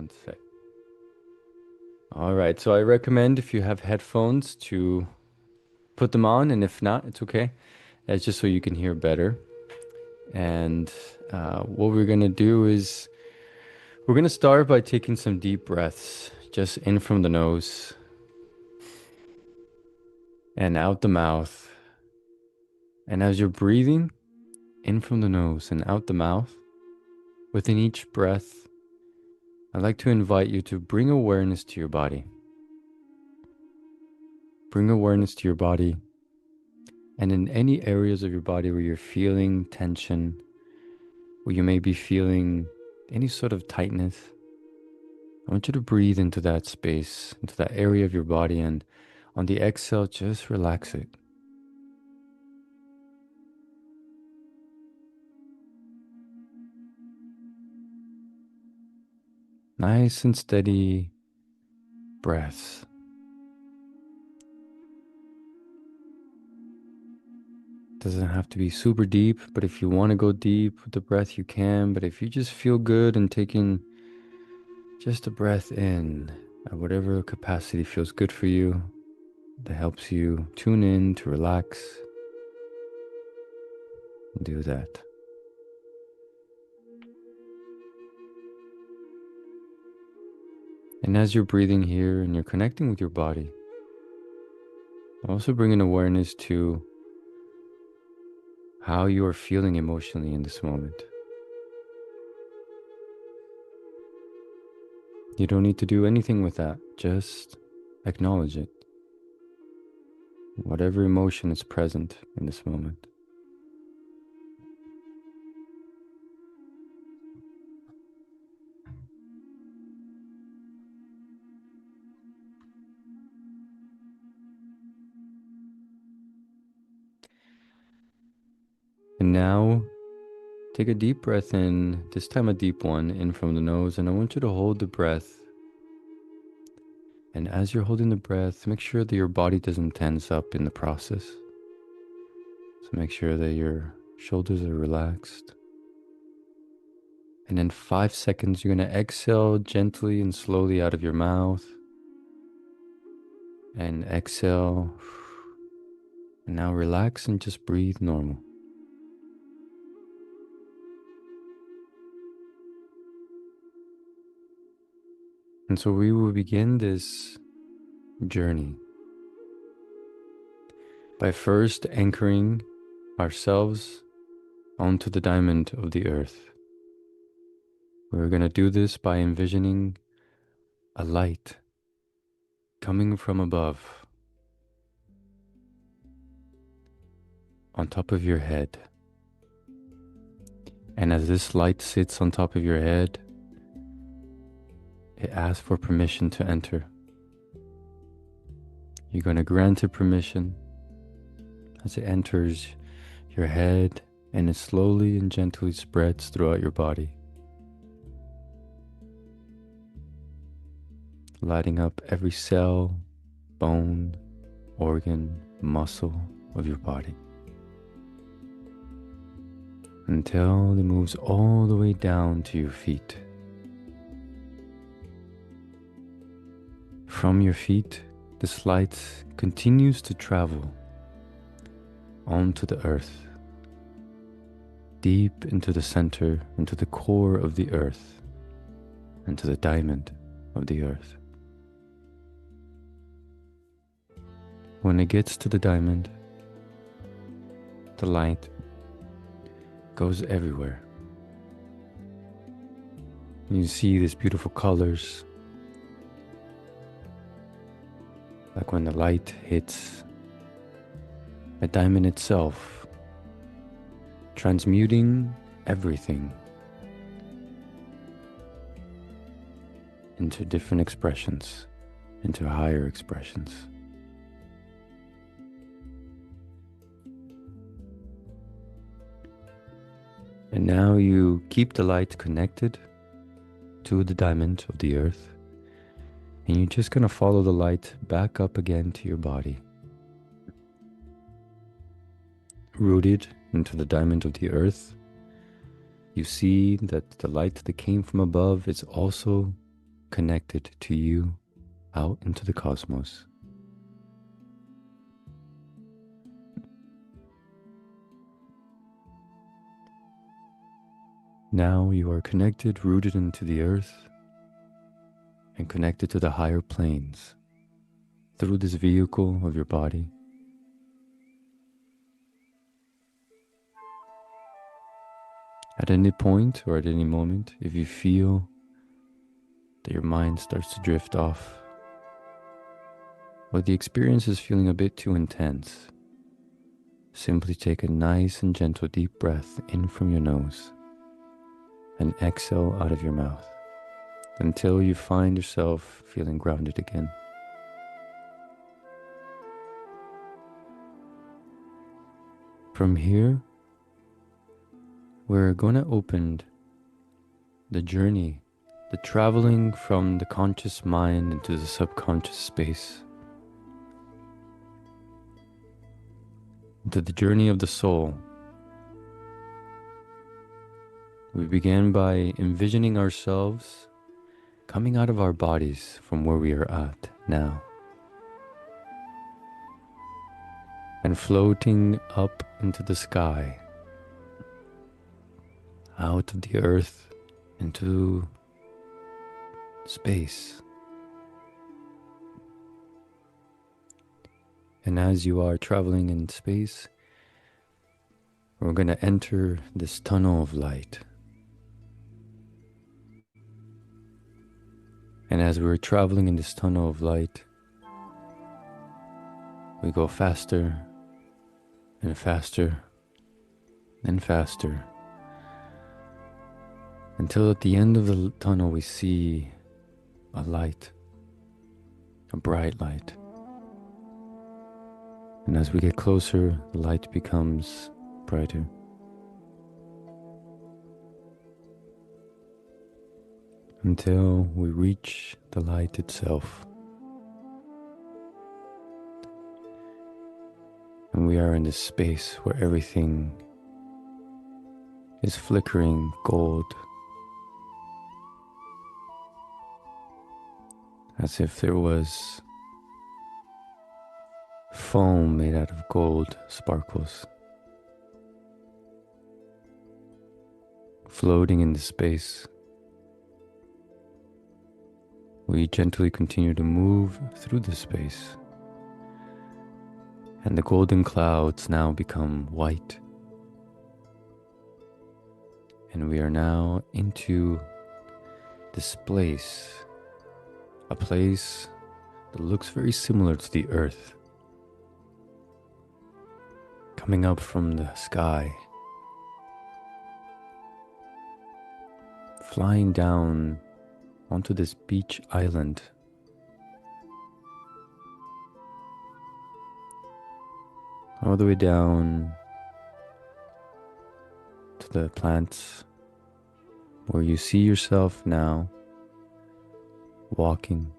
One sec. All right, so I recommend if you have headphones to put them on, and if not, it's okay. That's just so you can hear better. And what we're gonna do is we're gonna start by taking some deep breaths, just in from the nose and out the mouth. And as you're breathing in from the nose and out the mouth, within each breath, I'd like to invite you to bring awareness to your body. Bring awareness to your body, and in any areas of your body where you're feeling tension, where you may be feeling any sort of tightness, I want you to breathe into that space, into that area of your body, and on the exhale, just relax it. Nice and steady breaths. Doesn't have to be super deep, but if you want to go deep with the breath, you can. But if you just feel good and taking just a breath in at whatever capacity feels good for you, that helps you tune in to relax, do that. And as you're breathing here and you're connecting with your body, also bring an awareness to how you are feeling emotionally in this moment. You don't need to do anything with that, just acknowledge it. Whatever emotion is present in this moment. And now, take a deep breath in, this time a deep one, in from the nose, and I want you to hold the breath. And as you're holding the breath, make sure that your body doesn't tense up in the process. So make sure that your shoulders are relaxed. And in 5 seconds, you're going to exhale gently and slowly out of your mouth. And exhale. And now relax and just breathe normal. And so we will begin this journey by first anchoring ourselves onto the diamond of the earth. We're going to do this by envisioning a light coming from above on top of your head. And as this light sits on top of your head, it asks for permission to enter. You're going to grant it permission as it enters your head, and it slowly and gently spreads throughout your body, lighting up every cell, bone, organ, muscle of your body, until it moves all the way down to your feet. From your feet, this light continues to travel onto the earth, deep into the center, into the core of the earth, into the diamond of the earth. When it gets to the diamond, the light goes everywhere. You see these beautiful colors, like when the light hits a diamond itself, transmuting everything into different expressions, into higher expressions. And now you keep the light connected to the diamond of the earth, and you're just going to follow the light back up again to your body, rooted into the diamond of the earth. You see that the light that came from above is also connected to you out into the cosmos. Now you are connected, rooted into the earth, and connected to the higher planes through this vehicle of your body. At any point or at any moment, if you feel that your mind starts to drift off, or the experience is feeling a bit too intense, simply take a nice and gentle deep breath in from your nose and exhale out of your mouth until you find yourself feeling grounded again. From here, we're going to open the journey, the traveling from the conscious mind into the subconscious space, into the journey of the soul. We began by envisioning ourselves coming out of our bodies from where we are at now and floating up into the sky, out of the earth into space. And as you are traveling in space, we're going to enter this tunnel of light. And as we're traveling in this tunnel of light, we go faster and faster and faster until at the end of the tunnel we see a light, a bright light. And as we get closer, the light becomes brighter. Until we reach the light itself. And we are in this space where everything is flickering gold, as if there was foam made out of gold sparkles floating in the space. We gently continue to move through the space, and the golden clouds now become white, and we are now into this place, a place that looks very similar to the earth, coming up from the sky, flying down onto this beach island. All the way down to the plants where you see yourself now walking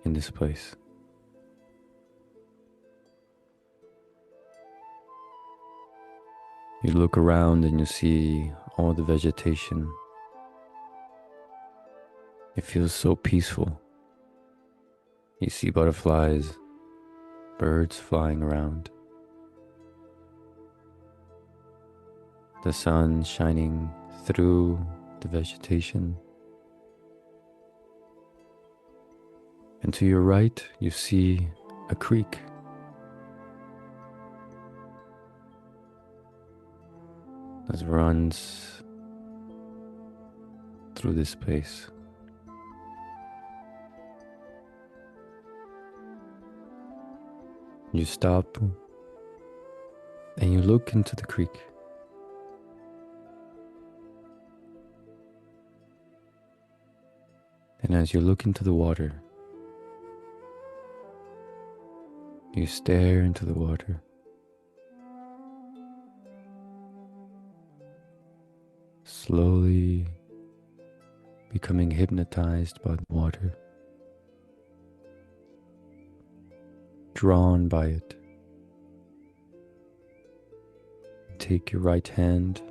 in this place. You look around and you see all the vegetation. It feels so peaceful. You see butterflies, birds flying around. The sun shining through the vegetation. And to your right, you see a creek. That runs through this place. You stop and you look into the creek. And as you look into the water, you stare into the water. Slowly becoming hypnotized by the water, drawn by it. Take your right hand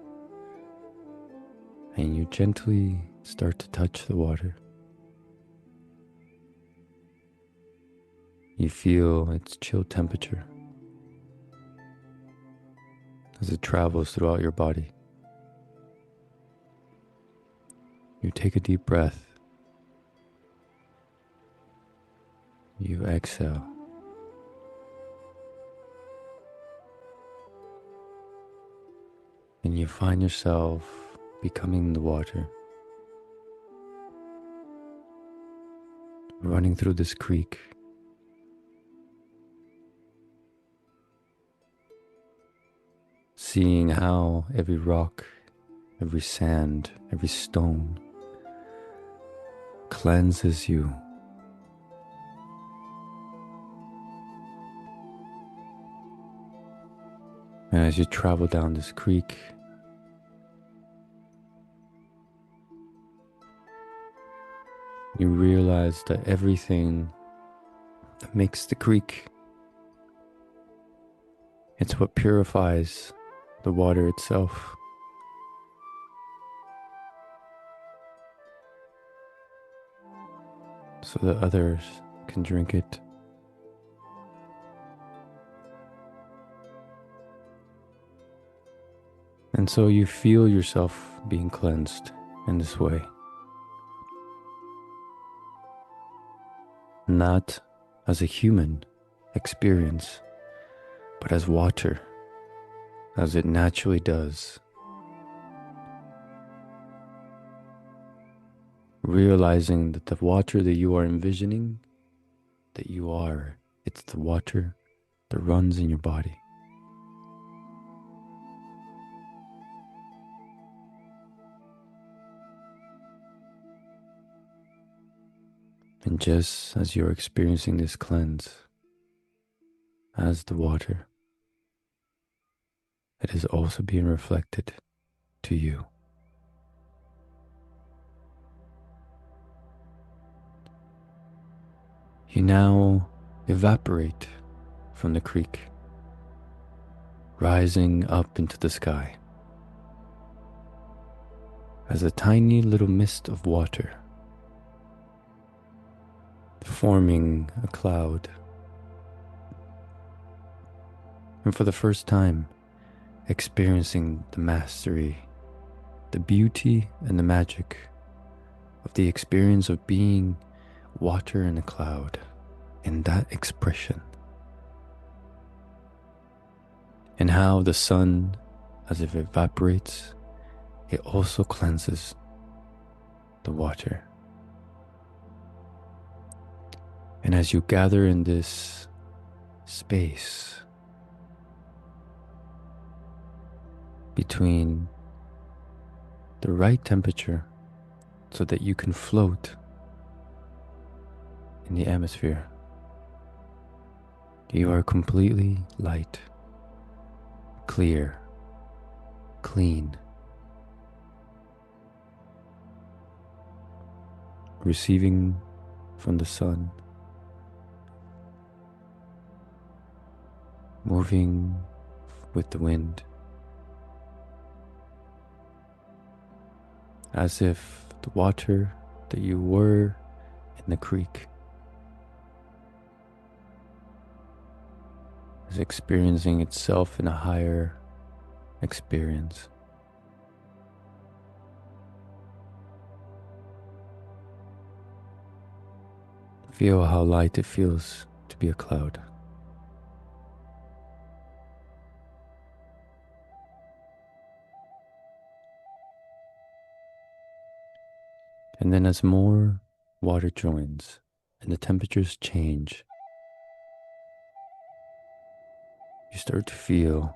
and you gently start to touch the water. You feel its chill temperature as it travels throughout your body. You take a deep breath. You exhale. And you find yourself becoming the water, running through this creek. Seeing how every rock, every sand, every stone cleanses you. And as you travel down this creek, you realize that everything that makes the creek, it's what purifies the water itself. So that others can drink it. And so you feel yourself being cleansed in this way. Not as a human experience, but as water, as it naturally does. Realizing that the water that you are envisioning, that you are, it's the water that runs in your body. And just as you're experiencing this cleanse as the water, it is also being reflected to you. You now evaporate from the creek, rising up into the sky as a tiny little mist of water, forming a cloud. And for the first time, experiencing the mastery, the beauty and the magic of the experience of being water in a cloud, in that expression. And how the sun, as it evaporates, it also cleanses the water. And as you gather in this space between the right temperature so that you can float in the atmosphere, you are completely light, clear, clean, receiving from the sun, moving with the wind, as if the water that you were in the creek is experiencing itself in a higher experience. Feel how light it feels to be a cloud. And then as more water joins and the temperatures change, you start to feel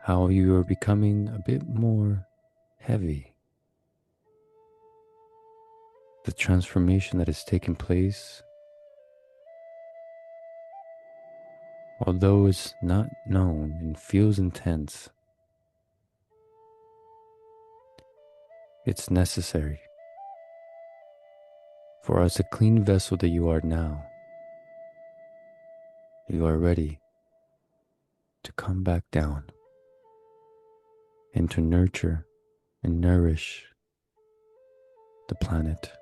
how you are becoming a bit more heavy. The transformation that has taken place, although it's not known and feels intense, it's necessary. For as a clean vessel that you are now, you are ready to come back down and to nurture and nourish the planet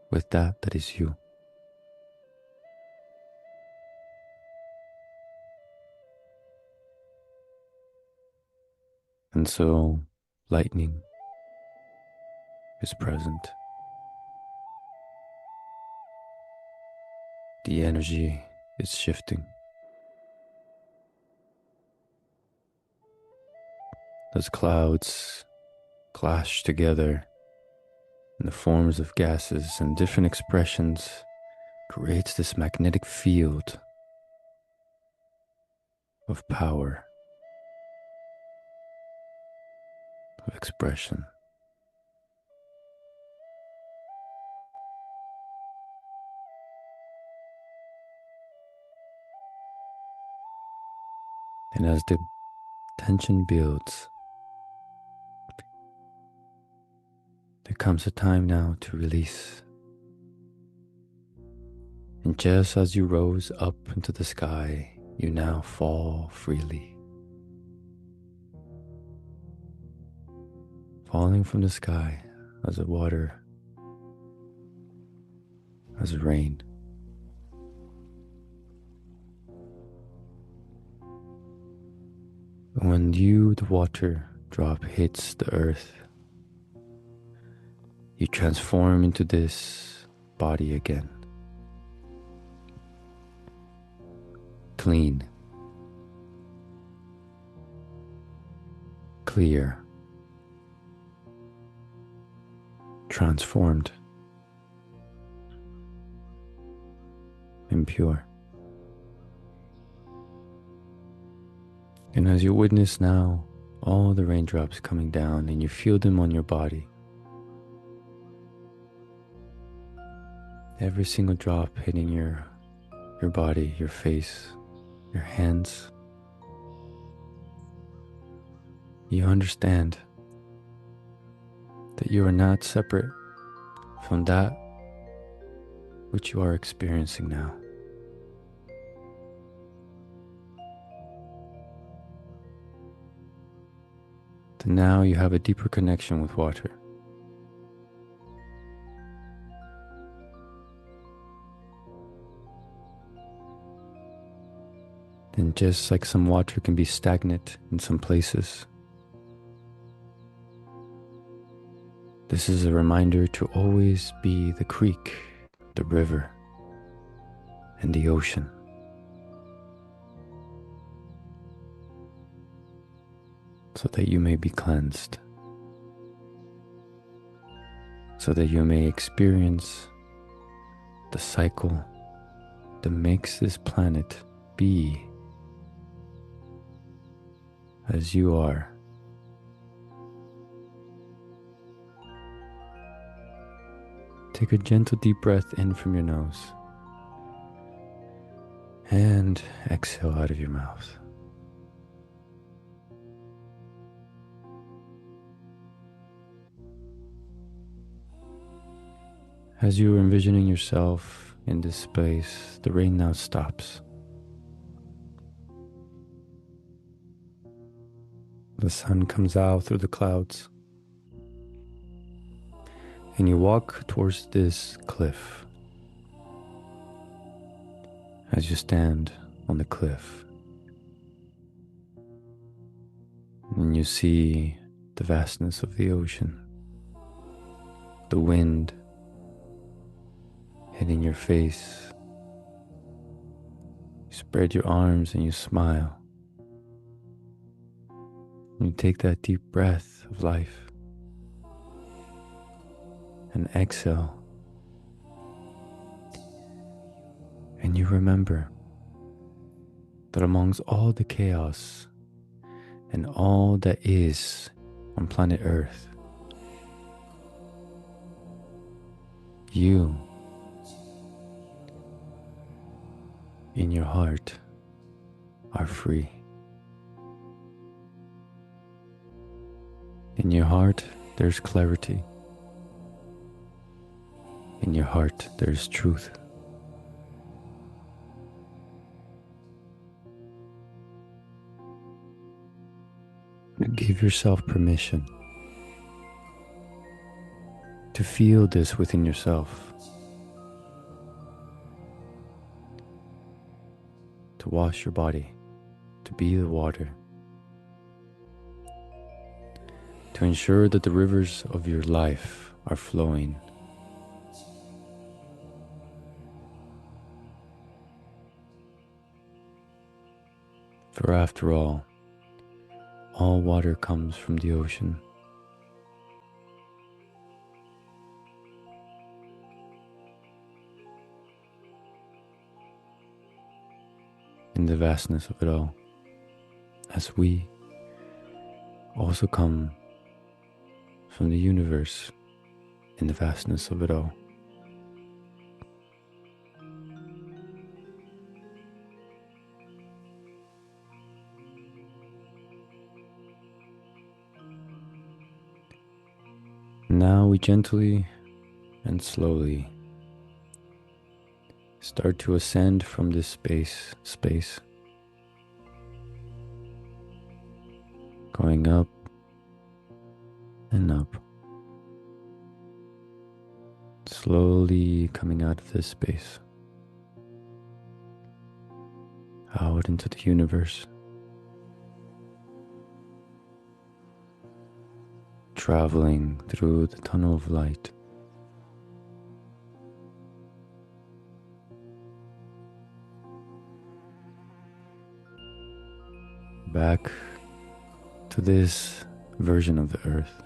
with that is you. And so lightning is present. The energy is shifting. As clouds clash together in the forms of gases and different expressions, creates this magnetic field of power, of expression. And as the tension builds, there comes a time now to release. And just as you rose up into the sky, you now fall freely. Falling from the sky as a water, as a rain. When you, the water drop, hits the earth, you transform into this body again. Clean, clear, transformed, and pure. And as you witness now all the raindrops coming down and you feel them on your body, every single drop hitting your body, your face, your hands, you understand that you are not separate from that which you are experiencing now. That now you have a deeper connection with water. And just like some water can be stagnant in some places, this is a reminder to always be the creek, the river, and the ocean. So that you may be cleansed, so that you may experience the cycle that makes this planet be as you are. Take a gentle deep breath in from your nose and exhale out of your mouth. As you are envisioning yourself in this space, the rain now stops. The sun comes out through the clouds, and you walk towards this cliff. As you stand on the cliff, and you see the vastness of the ocean, the wind hitting your face. You spread your arms and you smile. You take that deep breath of life and exhale. And you remember that amongst all the chaos and all that is on planet Earth, you, in your heart, are free. In your heart, there's clarity. In your heart, there's truth. Give yourself permission to feel this within yourself, to wash your body, to be the water, to ensure that the rivers of your life are flowing. For after all water comes from the ocean. In the vastness of it all, as we also come from the universe in the vastness of it all. Now we gently and slowly start to ascend from this space, going up and up, slowly coming out of this space, out into the universe, traveling through the tunnel of light. Back to this version of the earth.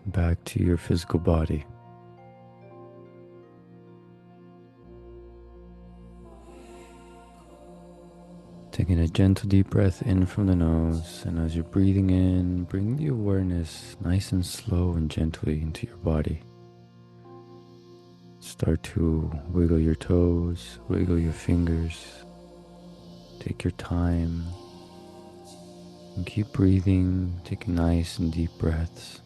Back to your physical body. Taking a gentle deep breath in from the nose, and as you're breathing in, bring the awareness nice and slow and gently into your body. Start to wiggle your toes, wiggle your fingers. Take your time and keep breathing, taking nice and deep breaths.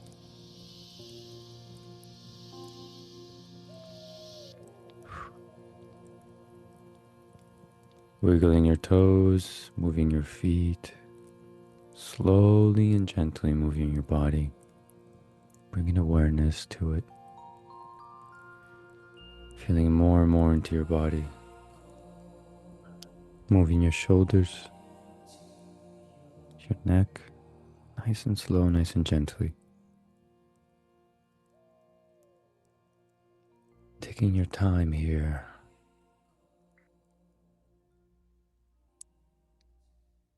Wiggling your toes, moving your feet, slowly and gently moving your body, bringing awareness to it, feeling more and more into your body, moving your shoulders, your neck, nice and slow, nice and gently. Taking your time here.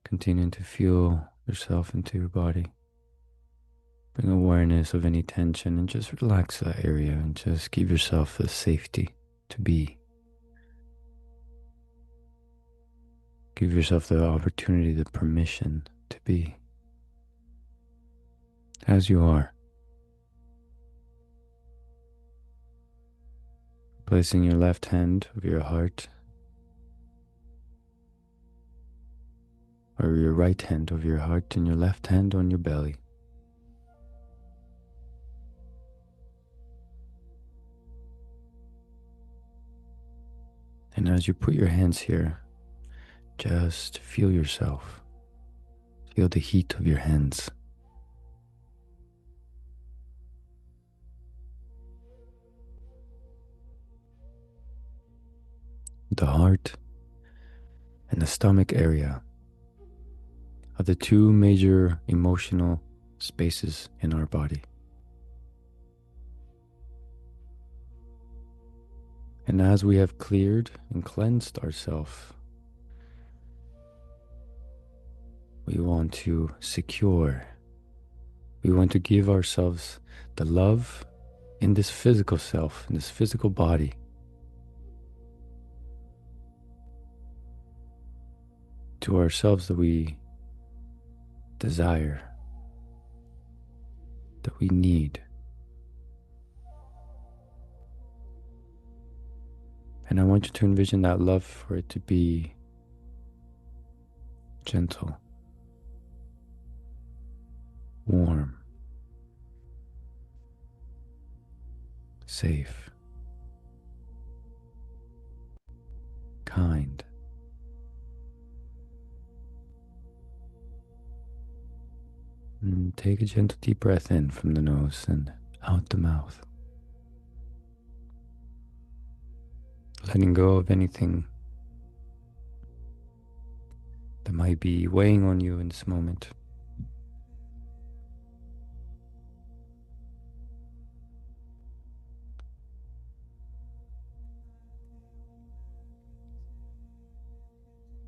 Continuing to feel yourself into your body. Bring awareness of any tension and just relax that area and just give yourself the safety to be. Give yourself the opportunity, the permission to be as you are. Placing your left hand over your heart or your right hand over your heart and your left hand on your belly. And as you put your hands here, just feel yourself. Feel the heat of your hands. The heart and the stomach area are the two major emotional spaces in our body. And as we have cleared and cleansed ourselves, we want to secure, we want to give ourselves the love in this physical self, in this physical body, to ourselves that we desire, that we need. And I want you to envision that love for it to be gentle, warm, safe, kind. And take a gentle deep breath in from the nose and out the mouth. Letting go of anything that might be weighing on you in this moment.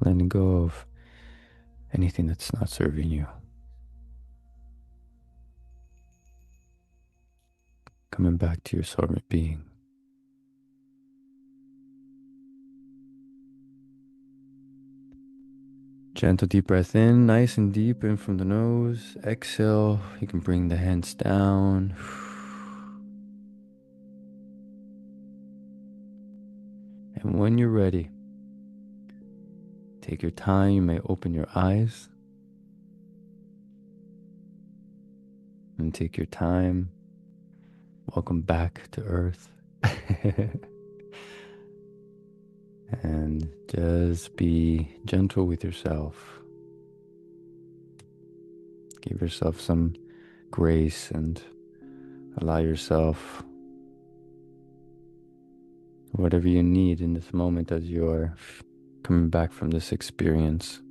Letting go of anything that's not serving you. Coming back to your sovereign being. Gentle deep breath in, nice and deep in from the nose. Exhale, you can bring the hands down. And when you're ready, take your time. You may open your eyes and take your time. Welcome back to Earth. And just be gentle with yourself. Give yourself some grace and allow yourself whatever you need in this moment as you're coming back from this experience.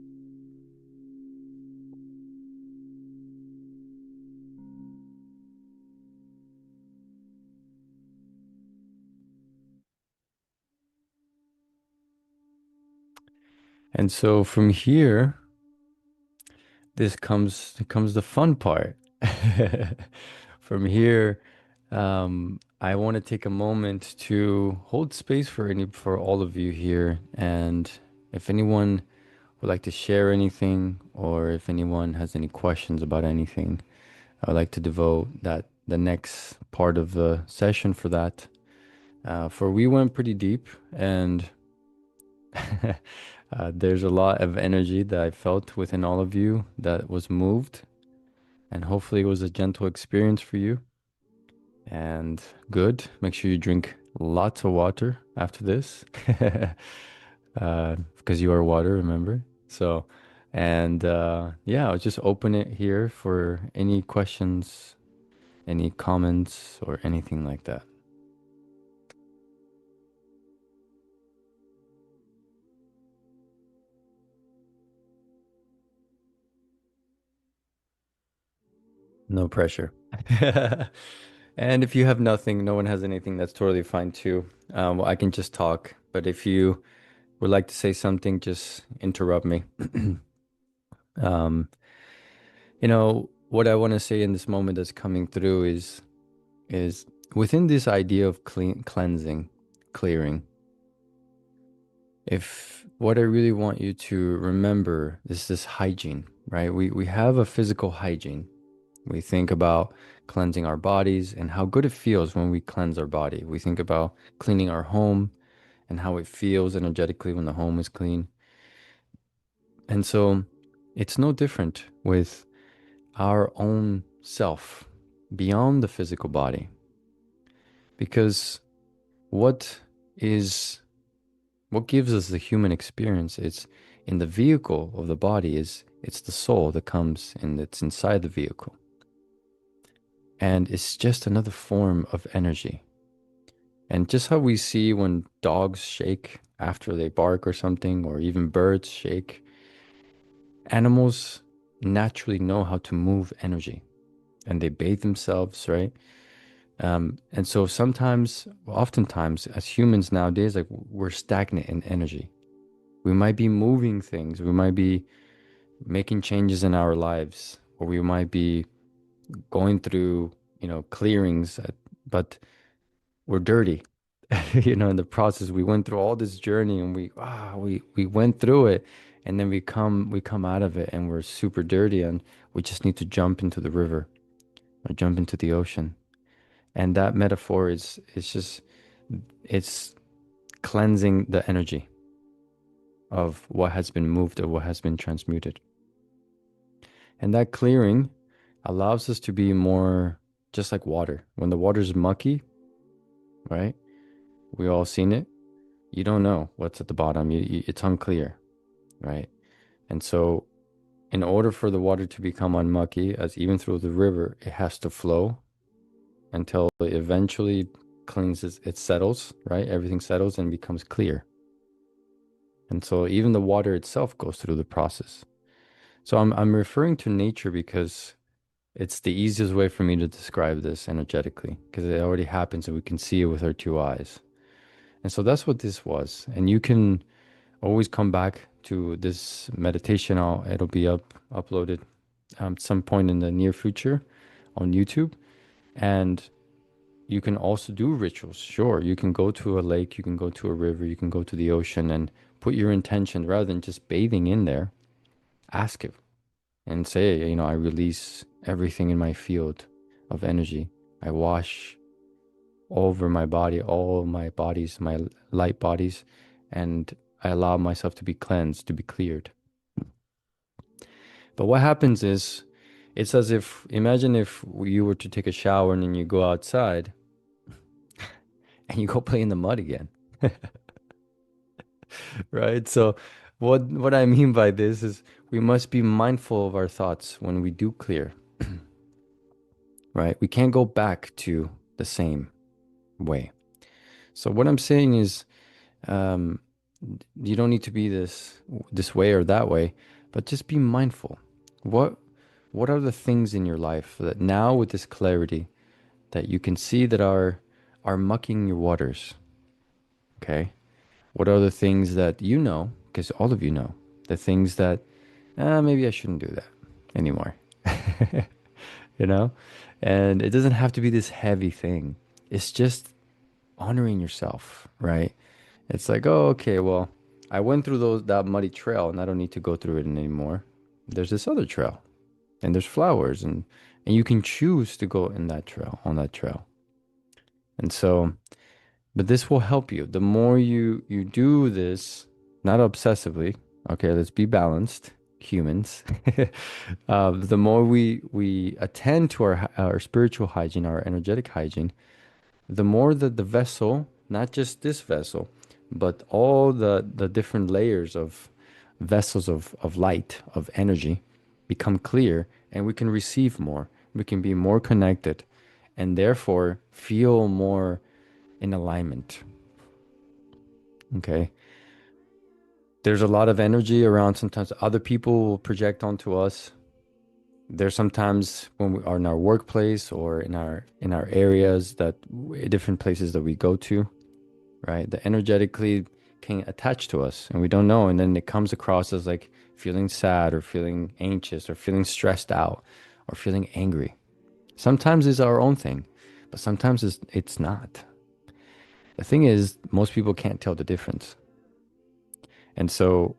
And so from here, this comes the fun part. From here, I want to take a moment to hold space for all of you here, and if anyone would like to share anything, or if anyone has any questions about anything, I would like to devote the next part of the session for that. For we went pretty deep, and there's a lot of energy that I felt within all of you that was moved, and hopefully it was a gentle experience for you. And good. Make sure you drink lots of water after this, because you are water, remember? So, and yeah, I'll just open it here for any questions, any comments, or anything like that. No pressure. And if you have nothing, no one has anything, that's totally fine too. Well, I can just talk, but if you would like to say something, just interrupt me. Um, what I want to say in this moment that's coming through is within this idea of cleansing, clearing. If what I really want you to remember is this hygiene, right? We have a physical hygiene. We think about cleansing our bodies and how good it feels when we cleanse our body. We think about cleaning our home and how it feels energetically when the home is clean. And so it's no different with our own self beyond the physical body. Because what is what gives us the human experience, it's in the vehicle of the body, is it's the soul that comes and it's inside the vehicle. And it's just another form of energy. And just how we see when dogs shake after they bark or something, or even birds shake, animals naturally know how to move energy and they bathe themselves, right? And so oftentimes, as humans nowadays, like we're stagnant in energy. We might be moving things, we might be making changes in our lives, or we might be going through, clearings, but we're dirty. In the process, we went through all this journey and we went through it, and then we come out of it and we're super dirty and we just need to jump into the river or jump into the ocean. And that metaphor is just it's cleansing the energy of what has been moved or what has been transmuted. And that clearing allows us to be more just like water. When the water's mucky, right? We all seen it. You don't know what's at the bottom. It's unclear, right? And so in order for the water to become unmucky, as even through the river, it has to flow until it eventually cleanses, it settles, right? Everything settles and becomes clear. And so even the water itself goes through the process. So I'm referring to nature because it's the easiest way for me to describe this energetically, because it already happens and we can see it with our two eyes. And so that's what this was. And you can always come back to this meditation. It'll be uploaded some point in the near future on YouTube. And you can also do rituals. Sure, you can go to a lake, you can go to a river, you can go to the ocean and put your intention rather than just bathing in there. Ask it and say, I release everything in my field of energy. I wash over my body, all my bodies, my light bodies, and I allow myself to be cleansed, to be cleared. But what happens is, it's as if, imagine if you were to take a shower and then you go outside and you go play in the mud again, right? So, what I mean by this is we must be mindful of our thoughts when we do clear, right? We can't go back to the same way. So what I'm saying is, um, you don't need to be this way or that way, but just be mindful. What what are the things in your life that now with this clarity that you can see that are mucking your waters? Okay. What are the things that you know, because all of you know, the things that maybe I shouldn't do that anymore. you know? And it doesn't have to be this heavy thing. It's just honoring yourself, right? It's like, oh, okay, well, I went through that muddy trail and I don't need to go through it anymore. There's this other trail and there's flowers and you can choose to go in that trail, on that trail. And so, but this will help you. The more you do this, not obsessively, okay, let's be balanced, humans. The more we attend to our spiritual hygiene, our energetic hygiene, the more that the vessel, not just this vessel, but all the different layers of vessels of light, of energy, become clear and we can receive more. We can be more connected and therefore feel more in alignment. Okay. There's a lot of energy around. Sometimes other people will project onto us. There's sometimes when we are in our workplace or in our areas that different places that we go to, right? That energetically can attach to us and we don't know. And then it comes across as like feeling sad or feeling anxious or feeling stressed out or feeling angry. Sometimes it's our own thing, but sometimes it's not. The thing is, most people can't tell the difference. And so,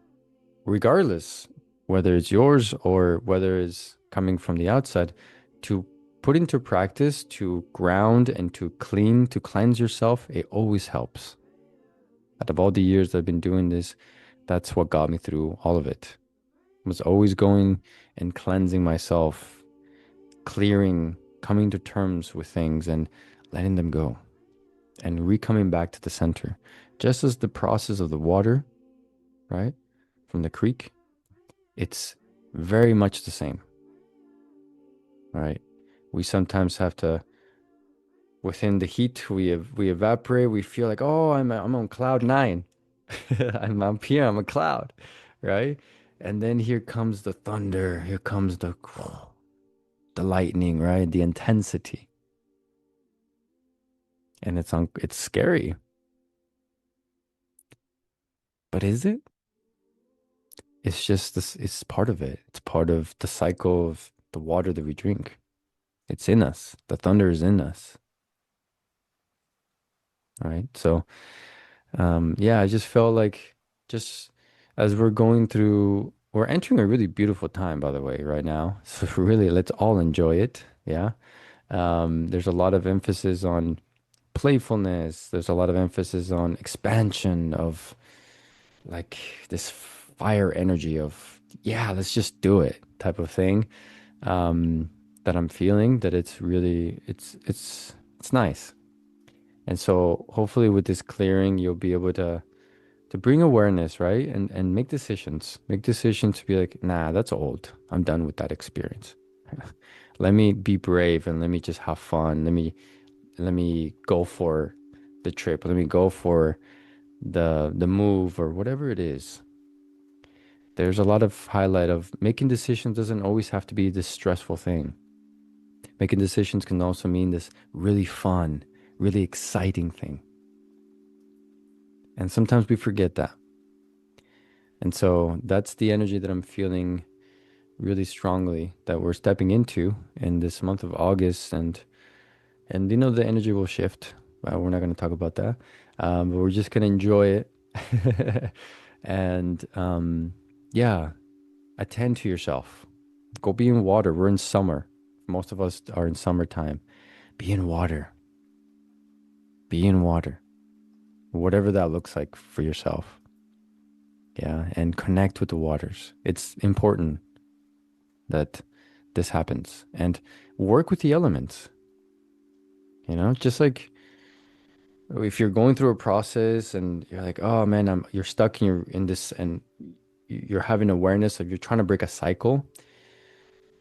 regardless whether it's yours or whether it's coming from the outside, to put into practice, to ground and to clean, to cleanse yourself, it always helps. Out of all the years that I've been doing this, that's what got me through all of it. I was always going and cleansing myself, clearing, coming to terms with things and letting them go and re-coming back to the center. Just as the process of the water, right, from the creek, it's very much the same, right? We sometimes have to, within the heat, we evaporate. We feel like, oh, I'm on cloud nine. I'm up here. I'm a cloud, right? And then here comes the thunder. Here comes the lightning, right? The intensity, and it's scary. But is it? It's just this. It's part of it. It's part of the cycle of the water that we drink. It's in us. The thunder is in us, right? So, yeah, I just felt like just as we're entering a really beautiful time, by the way, right now. So really, let's all enjoy it. Yeah. There's a lot of emphasis on playfulness. There's a lot of emphasis on expansion of like this fire energy of, yeah, let's just do it type of thing. Um, that I'm feeling that it's really, it's nice. And so hopefully with this clearing, you'll be able to bring awareness, right? And make decisions. Make decisions to be like, nah, that's old. I'm done with that experience. Let me be brave and let me just have fun. Let me go for the trip. Let me go for the move or whatever it is. There's a lot of highlight of making decisions doesn't always have to be this stressful thing. Making decisions can also mean this really fun, really exciting thing. And sometimes we forget that. And so that's the energy that I'm feeling really strongly that we're stepping into in this month of August. And you know, the energy will shift. We're not going to talk about that. But we're just going to enjoy it. And yeah, attend to yourself. Go be in water. We're in summer. Most of us are in summertime. Be in water. Be in water. Whatever that looks like for yourself. Yeah. And connect with the waters. It's important that this happens. And work with the elements. You know, just like if you're going through a process and you're like, oh man, you're stuck in this and you're having awareness of you're trying to break a cycle,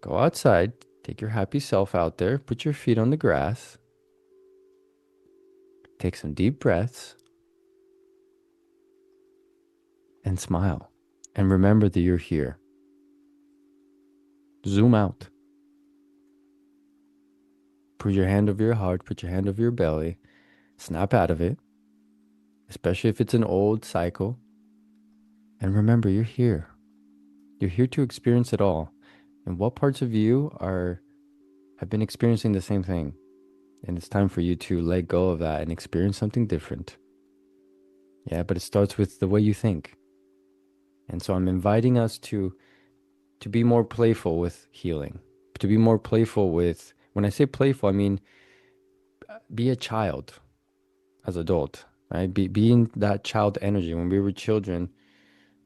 go outside, take your happy self out there, put your feet on the grass, take some deep breaths, and smile. And remember that you're here. Zoom out. Put your hand over your heart, put your hand over your belly, snap out of it, especially if it's an old cycle. And remember, you're here. You're here to experience it all. And what parts of you have been experiencing the same thing? And it's time for you to let go of that and experience something different. Yeah, but it starts with the way you think. And so I'm inviting us to be more playful with healing, to be more playful with, when I say playful, I mean be a child as adult, right? Be in that child energy. When we were children,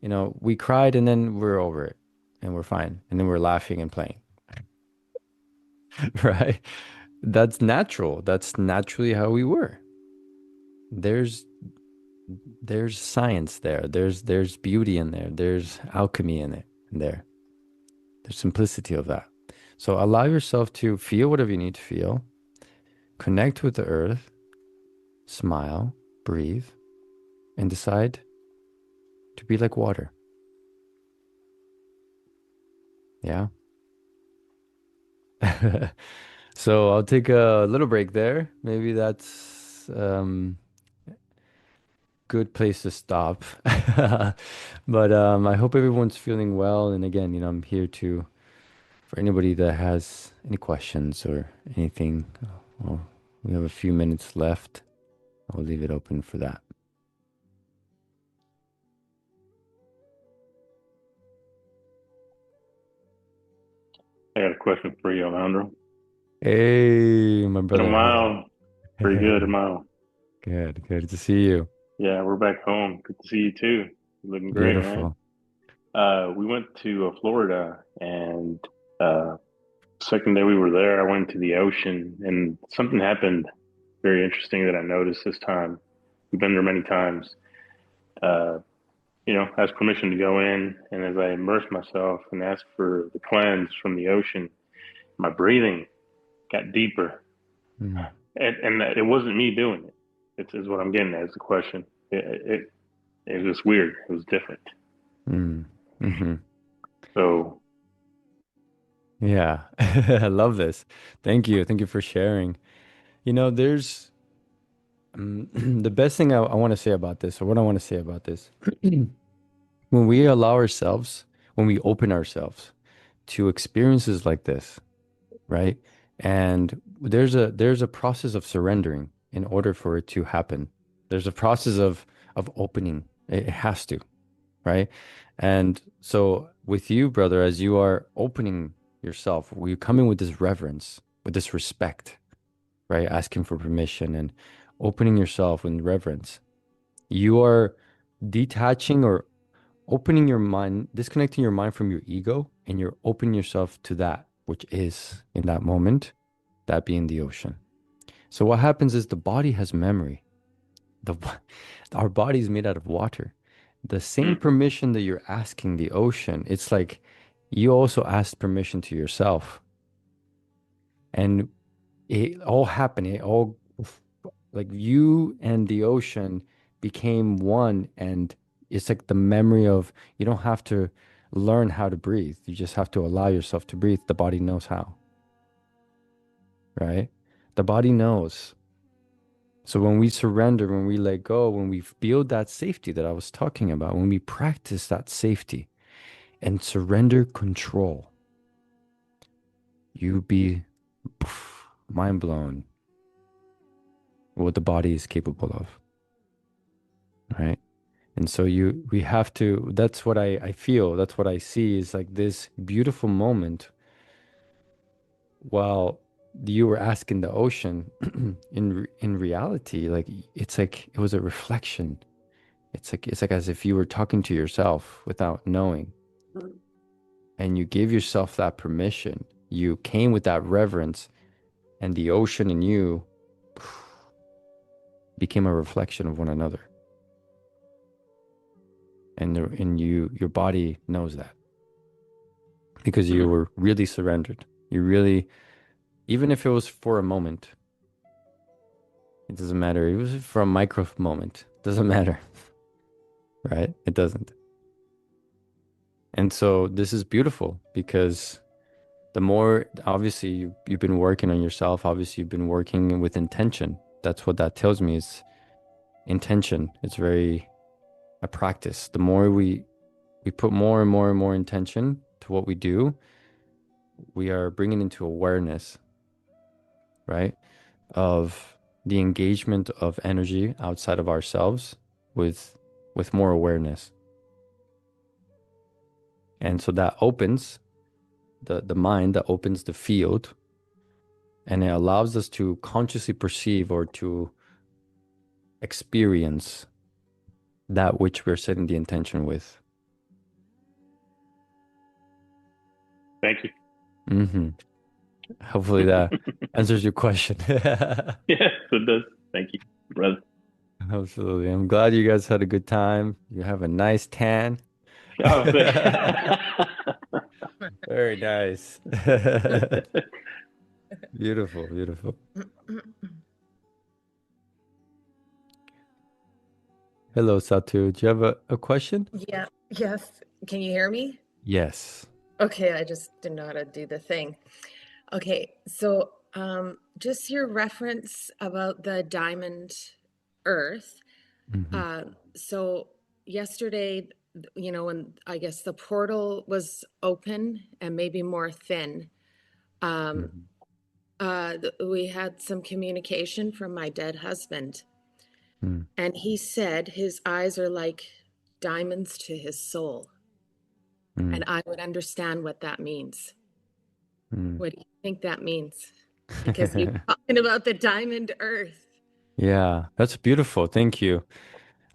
you know, we cried and then we're over it and we're fine. And then we're laughing and playing, right? That's natural. That's naturally how we were. There's there's science there. There's beauty in there. There's alchemy in it in there. There's simplicity of that. So allow yourself to feel whatever you need to feel, connect with the earth, smile, breathe, and decide to be like water. Yeah. So I'll take a little break there. Maybe that's good place to stop. But I hope everyone's feeling well. And again, you know, I'm here to for anybody that has any questions or anything. Well, we have a few minutes left. I'll leave it open for that. I got a question for you, Alejandro. Hey, my Been a brother. while. Pretty good, a Hey, while. good to see you. Yeah, we're back home. Good to see you too. You're looking great, man. Beautiful. We went to Florida, and uh, second day we were there, I went to the ocean, and something happened very interesting that I noticed this time. We've been there many times. Uh, asked permission to go in, and as I immersed myself and asked for the cleanse from the ocean, my breathing got deeper. Mm, And it wasn't me doing it. It's is what I'm getting at. Is the question. It was weird. It was different. mm, hmm. So Yeah, I love this. Thank you. Thank you for sharing. You know, there's the best thing I want to say about this, or what I want to say about this, when we allow ourselves, when we open ourselves to experiences like this, right? And there's a process of surrendering in order for it to happen. There's a process of opening. It has to, right? And so with you, brother, as you are opening yourself, we come in with this reverence, with this respect, right? Asking for permission and opening yourself with reverence. You are detaching or opening your mind, disconnecting your mind from your ego, and you're opening yourself to that which is in that moment, that being the ocean. So what happens is the body has memory. The our body is made out of water. The same mm, permission that you're asking the ocean, it's like you also asked permission to yourself. And it all happened. It all like you and the ocean became one, and it's like the memory of you don't have to. learn how to breathe. You just have to allow yourself to breathe. The body knows how, right? The body knows. So when we surrender, when we let go, when we build that safety that I was talking about, when we practice that safety and surrender control, you be mind blown what the body is capable of, right? And so we have to, that's what I feel, that's what I see is like this beautiful moment while you were asking the ocean in reality, like it was a reflection. It's like as if you were talking to yourself without knowing, and you gave yourself that permission. You came with that reverence, and the ocean and you became a reflection of one another. And your body knows that because you Hmm. were really surrendered. You really, even if it was for a moment, it doesn't matter. It was for a micro moment. It doesn't matter, right? It doesn't. And so this is beautiful because the more, obviously, you've been working on yourself. Obviously, you've been working with intention. That's what that tells me is intention. It's very a practice. The more we put more and more and more intention to what we do, we are bringing into awareness, right? Of the engagement of energy outside of ourselves with more awareness. And so that opens the mind, that opens the field, and it allows us to consciously perceive or to experience that which we're setting the intention with. Thank you. Hmm. Hopefully that answers your question. Yes, it does. Thank you, brother. Absolutely. I'm glad you guys had a good time. You have a nice tan. Oh, Very nice. Beautiful, beautiful. Hello, Satu. Do you have a question? Yeah, yes. Can you hear me? Yes. Okay, I just didn't know how to do the thing. Okay, so just your reference about the diamond earth. Hmm. So yesterday, when I guess the portal was open and maybe more thin, um, Hmm. we had some communication from my dead husband, Mm, and he said his eyes are like diamonds to his soul. And mm, I would understand what that means. mm. What do you think that means? Because you're talking about the diamond earth. Yeah, that's beautiful. Thank you.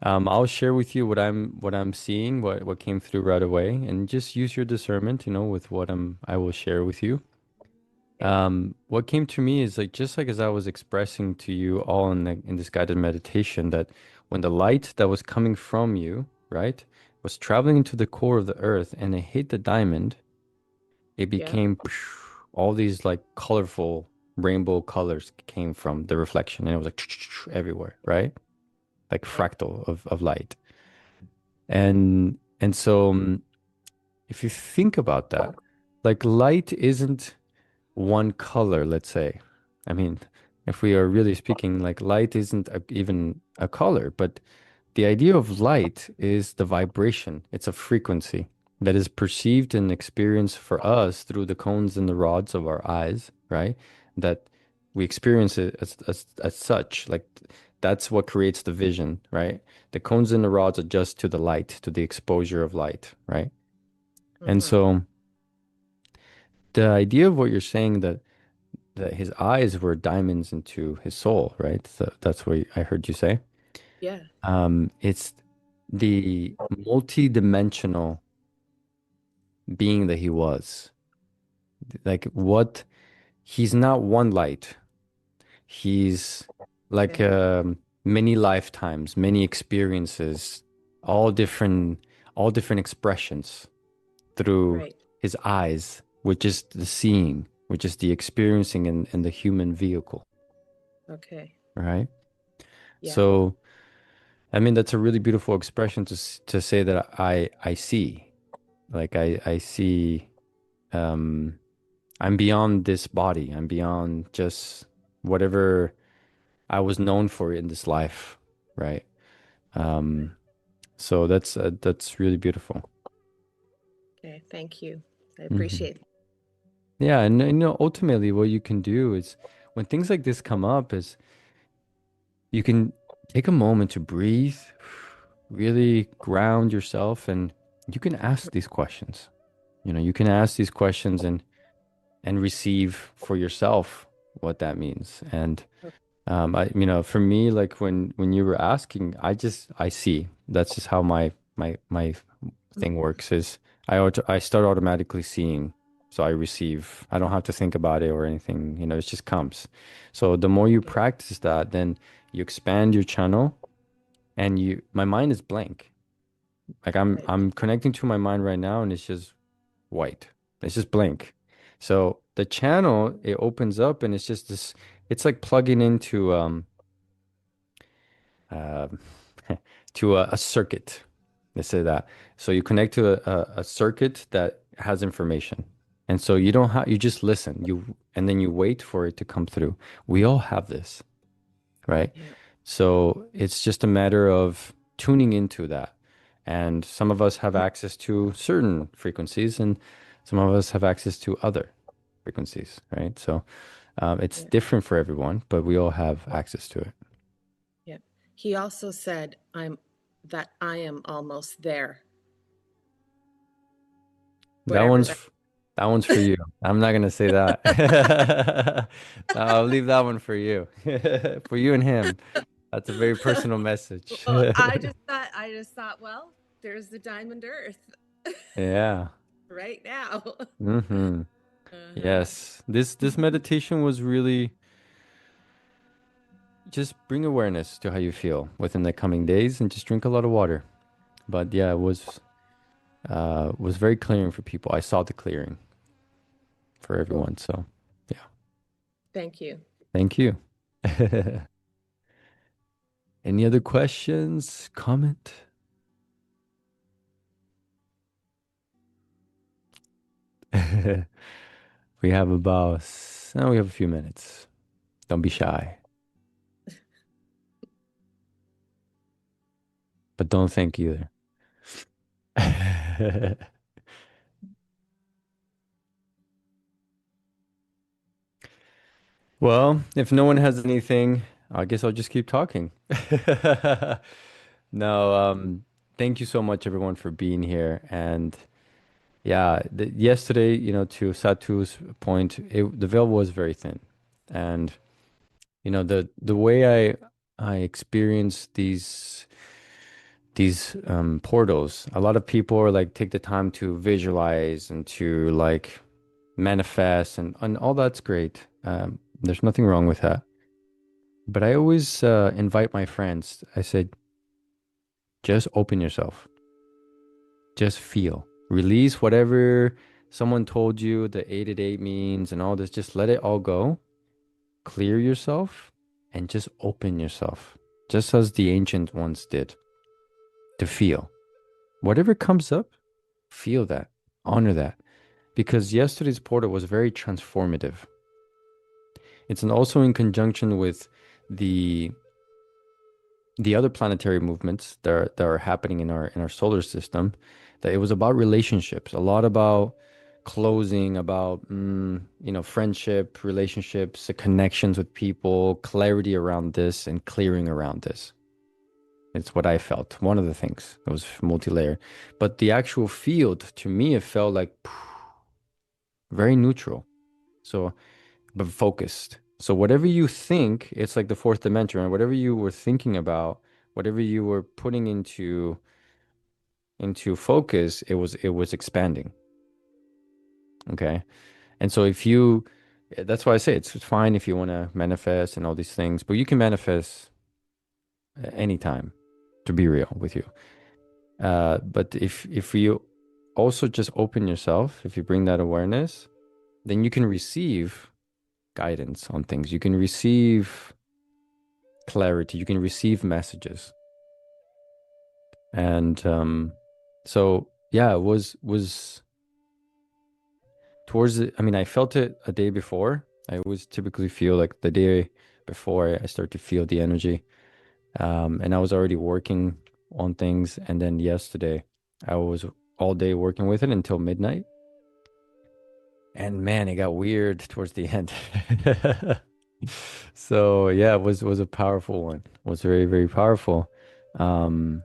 I'll share with you what I'm seeing, what came through right away, and just use your discernment, with what I will share with you. Okay. What came to me is like just like as I was expressing to you all in this guided meditation that when the light that was coming from you, right, was traveling into the core of the earth and it hit the diamond, it Yeah. became all these like colorful rainbow colors came from the reflection and it was like everywhere, right? Like Right. fractal of light. And so if you think about that, like light isn't one color, let's say. I mean, if we are really speaking, like light isn't even a color, but the idea of light is the vibration. It's a frequency that is perceived and experienced for us through the cones and the rods of our eyes, right? That we experience it as such. Like that's what creates the vision, right? The cones and the rods adjust to the light, to the exposure of light, right? And Mm-hmm. so the idea of what you're saying that his eyes were diamonds into his soul, right? So that's what I heard you say. Yeah. It's the multi-dimensional being that he was. Like what he's not one light. He's like Okay. many lifetimes, many experiences, all different all different expressions through Right. his eyes, which is the seeing, which is the experiencing in the human vehicle, Okay. right? Yeah. So I mean, that's a really beautiful expression to say that I see. Like I see um I'm beyond this body. I'm beyond just whatever I was known for in this life, right? Um, so that's really beautiful. Okay, thank you. I Hmm. appreciate it. Yeah, and ultimately what you can do is when things like this come up is you can take a moment to breathe, really ground yourself, and you can ask these questions. You can ask these questions and receive for yourself what that means. And for me, like when you were asking, I see. That's just how my thing works is I start automatically seeing. So I receive. I don't have to think about it or anything, it just comes. So the more you practice that, then you expand your channel and my mind is blank. Like Right. I'm connecting to my mind right now and it's just white. It's just blank. So the channel, it opens up and it's just this, it's like plugging into uh, to a circuit. Let's say that. So you connect to a circuit that has information. And so you don't have, you just listen. And then you wait for it to come through. We all have this, right? Yeah. So it's just a matter of tuning into that. And some of us have access to certain frequencies and some of us have access to other frequencies, right? So it's Yeah. different for everyone, but we all have access to it. Yeah. He also said, I am almost there, That whatever one's that. that one's for you. I'm not gonna say that. I'll leave that one for you. For you and him. That's a very personal message. Well, I just thought, well, there's the diamond earth Yeah. right now. Hmm. Uh-huh. Yes. This meditation was really just bring awareness to how you feel within the coming days and just drink a lot of water. But yeah, it was very clearing for people. I saw the clearing for Cool. everyone. So yeah. Thank you. Thank you. Any other questions? Comment? We have about, we have a few minutes. Don't be shy, but don't think either. Well, if no one has anything, I guess I'll just keep talking. No, thank you so much everyone for being here. And yeah, yesterday, to Satu's point, the veil was very thin. And the way I experienced these portals. A lot of people are like take the time to visualize and to like manifest and all that's great. There's nothing wrong with that. But I always invite my friends. I said, just open yourself. Just feel. Release whatever someone told you the 888 means and all this. Just let it all go. Clear yourself and just open yourself. Just as the ancient ones did to feel. Whatever comes up, feel that, honor that. Because yesterday's portal was very transformative. It's also in conjunction with the the other planetary movements that are happening in our solar system. That it was about relationships, a lot about closing, about friendship, relationships, the connections with people, clarity around this, and clearing around this. It's what I felt. One of the things it was multi-layered, but the actual field to me it felt like very neutral. So but focused. So whatever you think, it's like the fourth dimension, and whatever you were thinking about, whatever you were putting into focus, it was expanding. Okay. And so that's why I say it's fine if you want to manifest and all these things, but you can manifest anytime, to be real with you. But if you also just open yourself, if you bring that awareness, then you can receive guidance on things. You can receive clarity. You can receive messages. And so yeah, it was towards the, I mean, I felt it a day before. I always typically feel like the day before I start to feel the energy. And I was already working on things. And then yesterday, I was all day working with it until midnight. And man, it got weird towards the end. So yeah, it was a powerful one. It was very, very powerful. Um,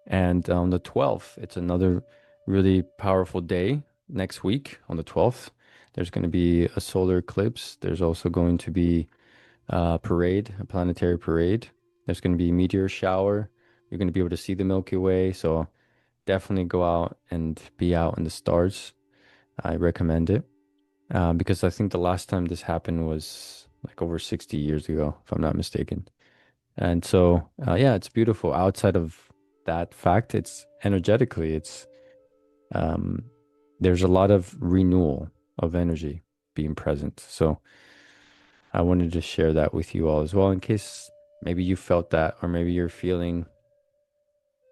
and on the 12th, it's another really powerful day next week on the 12th. There's going to be a solar eclipse. There's also going to be a parade, a planetary parade. There's going to be a meteor shower. You're going to be able to see the Milky Way. So definitely go out and be out in the stars. I recommend it because I think the last time this happened was like over 60 years ago, if I'm not mistaken. And so, yeah, it's beautiful. Outside of that fact, it's energetically, it's um, there's a lot of renewal of energy being present. So I wanted to share that with you all as well, in case maybe you felt that, or maybe you're feeling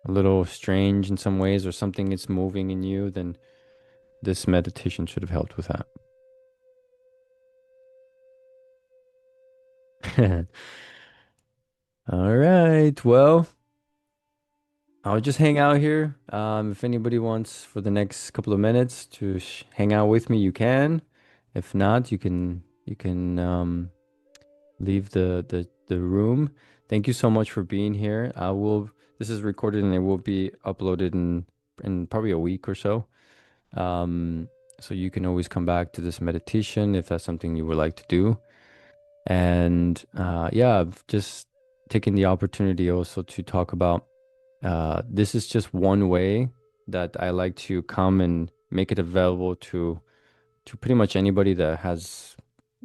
a little strange in some ways, or something is moving in you, then this meditation should have helped with that. All right. Well, I'll just hang out here. If anybody wants for the next couple of minutes to hang out with me, you can. If not, you can leave the room. Thank you so much for being here. I will. This is recorded and it will be uploaded in probably a week or so. Um, so you can always come back to this meditation if that's something you would like to do. And yeah, I've just taken the opportunity also to talk about this is just one way that I like to come and make it available to pretty much anybody that has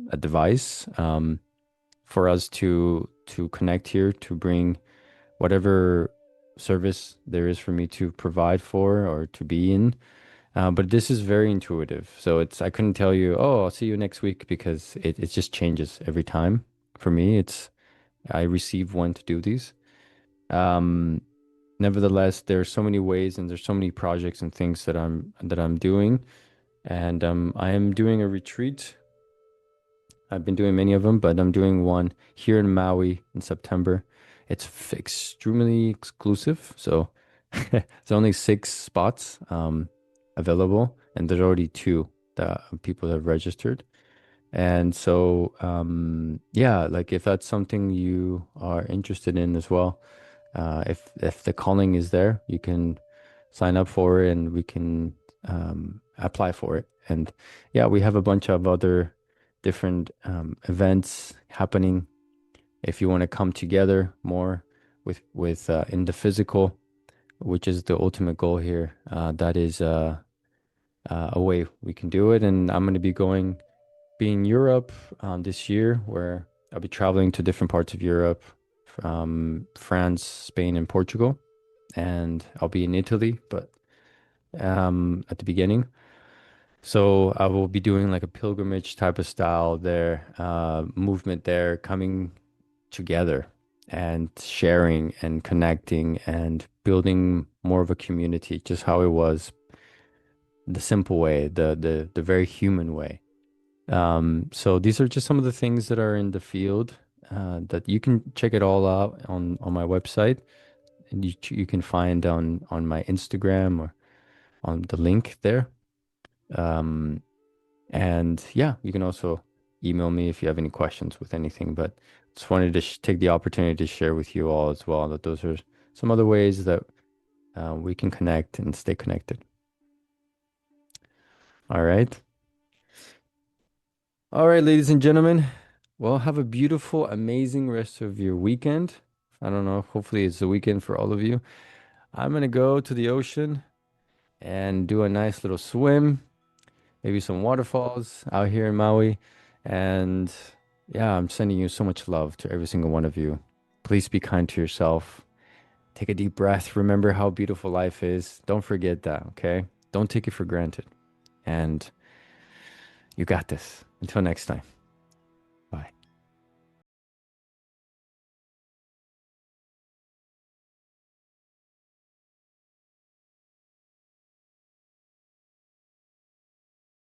a device for us to connect here to bring whatever service there is for me to provide for or to be in. But this is very intuitive. So it's I couldn't tell you, oh, I'll see you next week because it just changes every time. For me, it's I receive when to do these. Um, Nevertheless, there are so many ways and there's so many projects and things that I'm doing. And I am doing a retreat. I've been doing many of them, but I'm doing one here in Maui in September. It's extremely exclusive, so there's only 6 spots available, and there's already 2 that people have registered. And so, yeah, like if that's something you are interested in as well, if the calling is there, you can sign up for it, and we can apply for it. And yeah, we have a bunch of other different events happening. If you want to come together more with in the physical, which is the ultimate goal here, that is a way we can do it. And I'm going to be be in Europe this year, where I'll be traveling to different parts of Europe, France, Spain, and Portugal. And I'll be in Italy, but at the beginning. So I will be doing like a pilgrimage type of style there, movement there, coming together and sharing and connecting and building more of a community, just how it was, the simple way, the very human way. So these are just some of the things that are in the field that you can check it all out on my website, and you can find on my Instagram or on the link there. Um, and yeah, you can also email me if you have any questions with anything. But just wanted to take the opportunity to share with you all as well that those are some other ways that we can connect and stay connected. All right. All right, ladies and gentlemen. Well, have a beautiful, amazing rest of your weekend. I don't know. Hopefully, it's the weekend for all of you. I'm going to go to the ocean and do a nice little swim, maybe some waterfalls out here in Maui. And yeah, I'm sending you so much love to every single one of you. Please be kind to yourself. Take a deep breath. Remember how beautiful life is. Don't forget that, okay? Don't take it for granted. And you got this. Until next time.